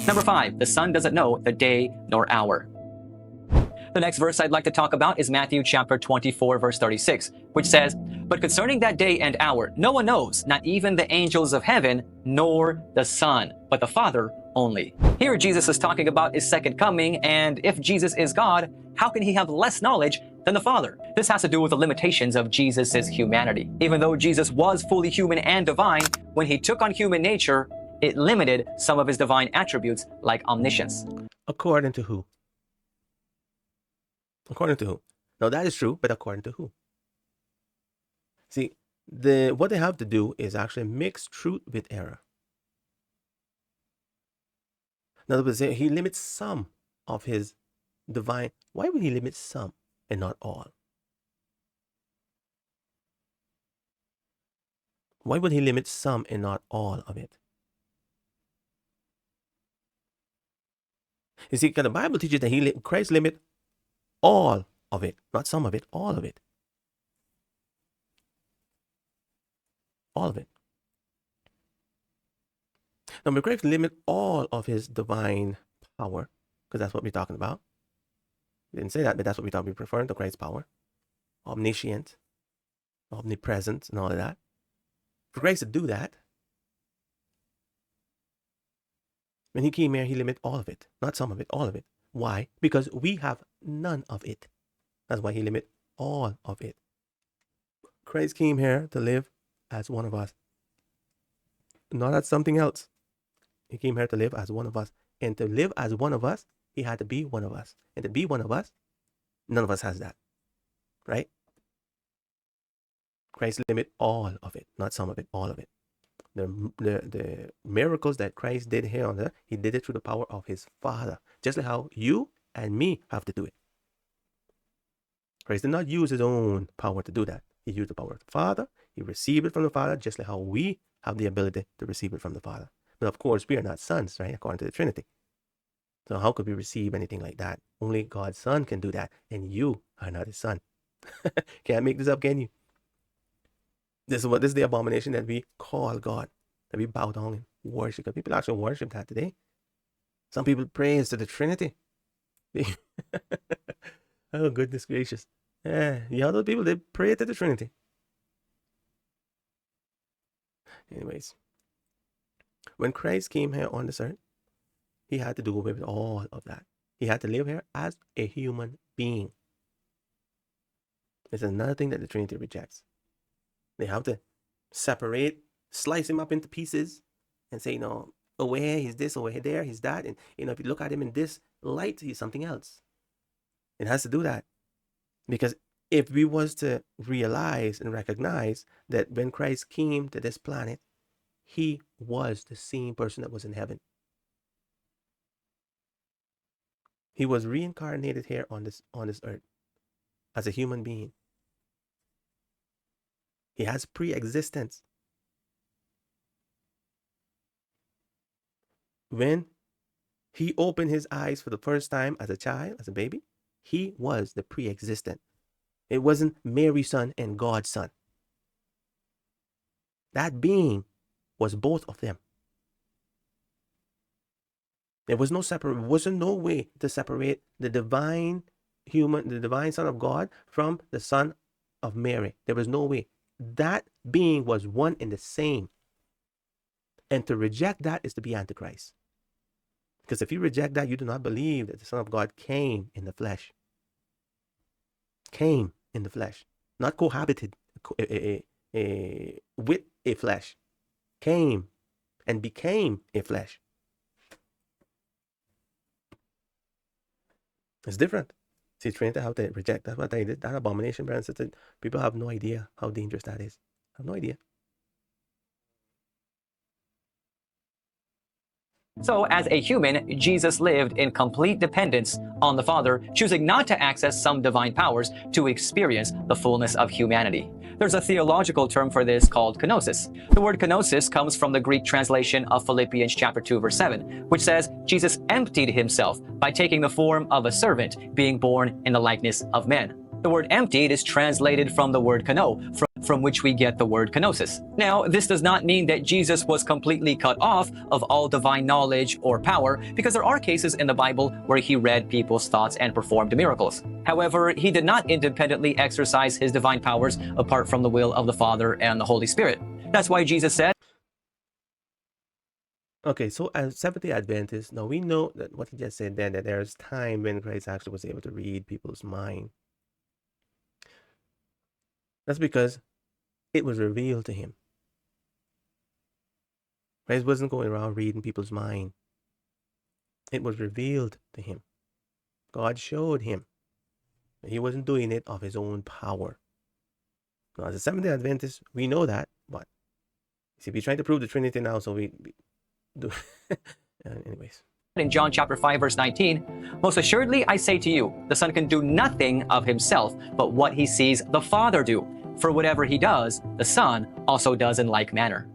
Number 5, the Son doesn't know the day nor hour. The next verse I'd like to talk about is Matthew chapter 24, verse 36, which says, "But concerning that day and hour, no one knows, not even the angels of heaven, nor the Son, but the Father only." Here Jesus is talking about his second coming, and if Jesus is God, how can he have less knowledge than the Father? This has to do with the limitations of Jesus' humanity. Even though Jesus was fully human and divine, when he took on human nature, it limited some of his divine attributes like omniscience. According to who? According to who? Now that is true, but according to who? See, what they have to do is actually mix truth with error. In other words, he limits some of his divine. Why would he limit some and not all? Why would he limit some and not all of it? You see, because the Bible teaches that Christ limit all of it, not some of it, all of it. All of it. Now, when Christ limit all of his divine power, because that's what we're talking about. We didn't say that, but that's what we're talking about. We're referring to Christ's power. Omniscient, omnipresent, and all of that. For Christ to do that, when he came here, he limited all of it, not some of it, all of it. Why? Because we have none of it. That's why he limited all of it. Christ came here to live as one of us, not as something else. He came here to live as one of us. And to live as one of us, he had to be one of us. And to be one of us, none of us has that. Right? Christ limited all of it, not some of it, all of it. The miracles that Christ did here on earth, he did it through the power of his Father. Just like how you and me have to do it. Christ did not use his own power to do that. He used the power of the Father. He received it from the Father, just like how we have the ability to receive it from the Father. But of course, we are not sons, right? According to the Trinity. So how could we receive anything like that? Only God's Son can do that. And you are not his son. Can't make this up, can you? This is the abomination that we call God, that we bow down and worship. Because people actually worship that today. Some people praise to the Trinity. Oh, goodness gracious. Yeah, the other people, they pray to the Trinity. Anyways, when Christ came here on this earth, he had to do away with all of that. He had to live here as a human being. This is another thing that the Trinity rejects. They have to separate, slice him up into pieces and say, over here, he's this, over here, there, he's that. And, if you look at him in this light, he's something else. It has to do that. Because if we was to realize and recognize that when Christ came to this planet, he was the same person that was in heaven. He was reincarnated here on this earth as a human being. He has pre-existence. When he opened his eyes for the first time as a child, as a baby, he was the pre-existent. It wasn't Mary's son and God's son. That being was both of them. There was wasn't no way to separate the divine Son of God from the Son of Mary. There was no way. That being was one and the same. And to reject that is to be Antichrist. Because if you reject that, you do not believe that the Son of God came in the flesh. Came in the flesh. Not cohabited with a flesh. Came and became a flesh. It's different. See, Trinity, how they reject. That's what they did. That abomination, brothers and sisters. People have no idea how dangerous that is. Have no idea. So, as a human, Jesus lived in complete dependence on the Father, choosing not to access some divine powers to experience the fullness of humanity. There's a theological term for this called kenosis. The word kenosis comes from the Greek translation of Philippians chapter 2, verse 7, which says, Jesus emptied himself by taking the form of a servant, being born in the likeness of men. The word emptied is translated from the word keno, from which we get the word kenosis. Now, this does not mean that Jesus was completely cut off of all divine knowledge or power, because there are cases in the Bible where he read people's thoughts and performed miracles. However, he did not independently exercise his divine powers apart from the will of the Father and the Holy Spirit. That's why Jesus said, Okay, so as Seventh-day Adventists, now we know that what he just said then, that there's time when Christ actually was able to read people's mind. That's because it was revealed to him. Christ wasn't going around reading people's mind. It was revealed to him. God showed him. He wasn't doing it of his own power. Now, as a Seventh-day Adventist, we know that, but see, we're trying to prove the Trinity now, so we do. Anyways. In John chapter 5, verse 19, most assuredly I say to you, the Son can do nothing of himself, but what he sees the Father do. For whatever he does, the Son also does in like manner.